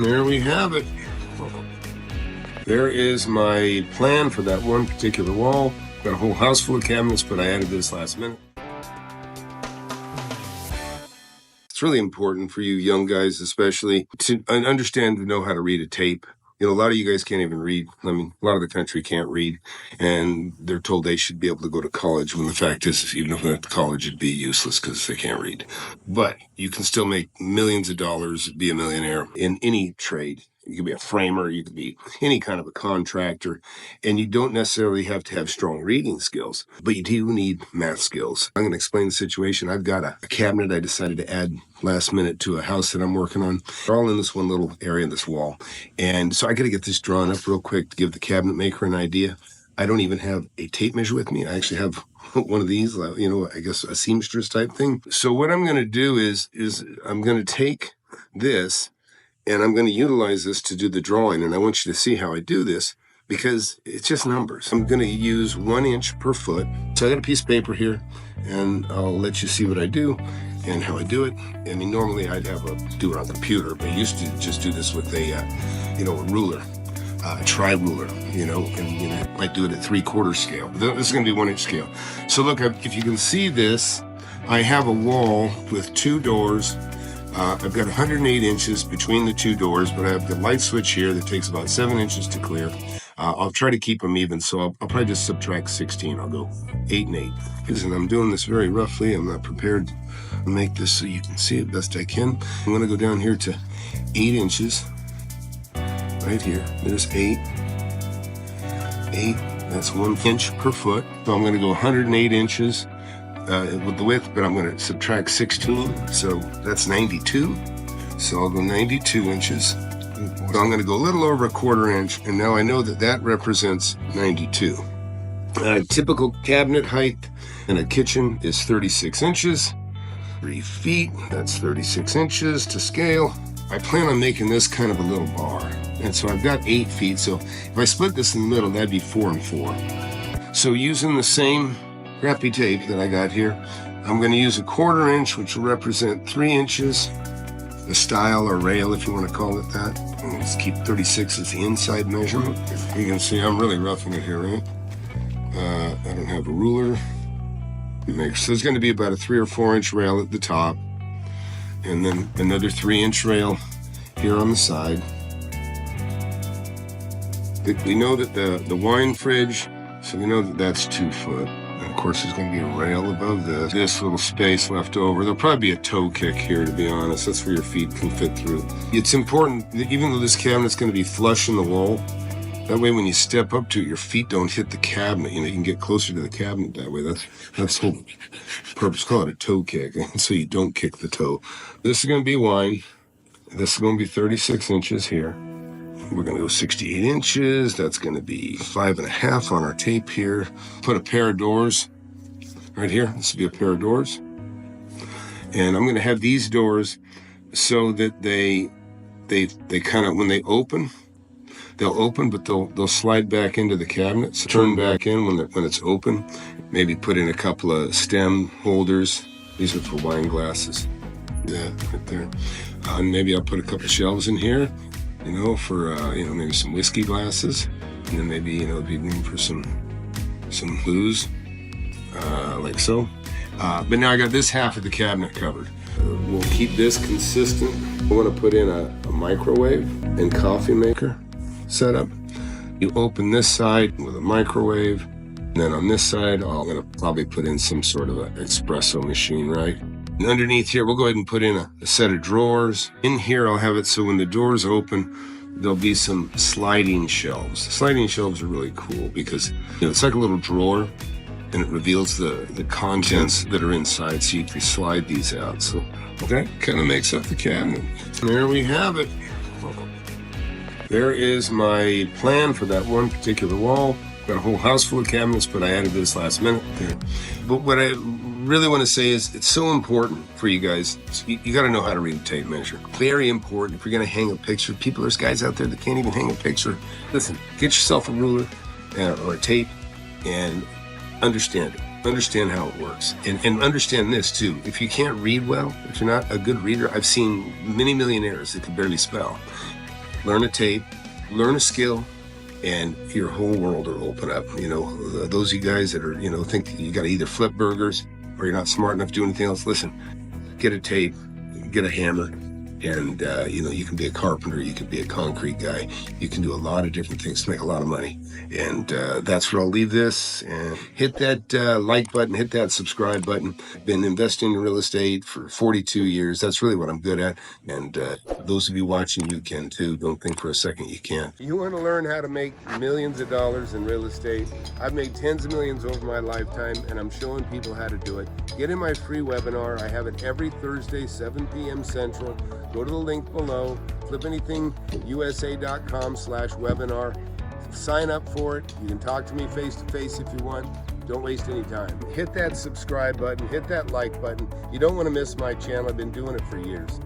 There we have it. There is my plan for that one particular wall. Got a whole house full of cabinets, but I added this last minute. It's really important for you young guys, especially, to understand and know how to read a tape. You know, a lot of you guys can't even read. I mean, a lot of the country can't read, and they're told they should be able to go to college, when the fact is, even if they went to college, it'd be useless because they can't read. But you can still make millions of dollars, be a millionaire in any trade. You could be a framer, you could be any kind of a contractor, and you don't necessarily have to have strong reading skills, but you do need math skills. I'm going to explain the situation. I've got a cabinet I decided to add last minute to a house that I'm working on. They're all in this one little area in this wall. And so I got to get this drawn up real quick to give the cabinet maker an idea. I don't even have a tape measure with me. I actually have one of these, you know, I guess a seamstress type thing. So what I'm going to do is I'm going to take this and I'm going to utilize this to do the drawing. And I want you to see how I do this, because it's just numbers. I'm going to use 1 inch per foot. So I got a piece of paper here, and I'll let you see what I do and how I do it. I mean, normally I'd do it on the computer, but I used to just do this with a ruler, a tri-ruler, and I might do it at 3/4 scale. This is going to be 1 inch scale. So look, if you can see this, I have a wall with 2 doors. I've got 108 inches between the 2 doors, but I have the light switch here that takes about 7 inches to clear. I'll try to keep them even, so I'll probably just subtract 16. I'll go 8 and 8. Listen, I'm doing this very roughly. I'm not prepared to make this so you can see it best I can. I'm going to go down here to 8 inches. Right here. There's 8. 8. That's 1 inch per foot. So I'm going to go 108 inches. With the width, but I'm going to subtract 16, so that's 92. So I'll go 92 inches. So I'm going to go a little over 1/4 inch, and now I know that that represents 92. Typical cabinet height in a kitchen is 36 inches. 3 feet, that's 36 inches to scale. I plan on making this kind of a little bar, and so I've got 8 feet, so if I split this in the middle, that'd be 4 and 4. So using the same crappy tape that I got here, I'm going to use 1/4 inch, which will represent 3 inches, the style or rail, if you want to call it that. And let's keep 36 as the inside measurement. You can see I'm really roughing it here, right? I don't have a ruler. So there's going to be about a 3 or 4 inch rail at the top, and then another 3 inch rail here on the side. We know that the wine fridge, so we know that that's 2 foot. Of course, there's going to be a rail above this little space left over. There'll probably be a toe kick here, to be honest. That's where your feet can fit through. It's important that even though this cabinet's going to be flush in the wall, that way when you step up to it, your feet don't hit the cabinet. You can get closer to the cabinet that way. That's the whole purpose. Call it a toe kick, so you don't kick the toe. This is going to be wine. This is going to be 36 inches here. We're going to go 68 inches. That's going to be 5.5 on our tape here. Put a pair of doors right here. This will be a pair of doors. And I'm going to have these doors so that they kind of, when they open, they'll open, but they'll slide back into the cabinet. So turn back in when it's open. Maybe put in a couple of stem holders. These are for wine glasses. Yeah, right there. And maybe I'll put a couple of shelves in here, for maybe some whiskey glasses, and then maybe be room for some booze, like so. But now I got this half of the cabinet covered. We'll keep this consistent. I want to put in a microwave and coffee maker setup. You open this side with a microwave, and then on this side, I'm going to probably put in some sort of an espresso machine, right? And underneath here, we'll go ahead and put in a set of drawers. In here, I'll have it so when the doors open, there'll be some sliding shelves. Sliding shelves are really cool because it's like a little drawer, and it reveals the contents that are inside, so you can slide these out. So that kind of makes up the cabinet. There we have it. There is my plan for that one particular wall. Got a whole house full of cabinets, but I added this last minute. But what I really want to say is it's so important for you guys. You got to know how to read a tape measure. Very important. If you're going to hang a picture, there's guys out there that can't even hang a picture. Listen, get yourself a ruler or a tape and understand it. Understand how it works. And understand this too. If you can't read well, if you're not a good reader, I've seen many millionaires that can barely spell. learn a tape, learn a skill, and your whole world will open up. Those of you guys that are, think you got to either flip burgers or you're not smart enough to do anything else, listen, get a tape, get a hammer, and you can be a carpenter, you can be a concrete guy, you can do a lot of different things to make a lot of money. And that's where I'll leave this. And hit that like button, hit that subscribe button. Been investing in real estate for 42 years. That's really what I'm good at. And those of you watching, you can too. Don't think for a second you can't. You want to learn how to make millions of dollars in real estate? I've made tens of millions over my lifetime, and I'm showing people how to do it. Get in my free webinar. I have it every Thursday, 7 p.m. Central. Go to the link below, flipanythingusa.com/webinar. Sign up for it. You can talk to me face to face if you want. Don't waste any time. Hit that subscribe button, hit that like button. You don't want to miss my channel. I've been doing it for years.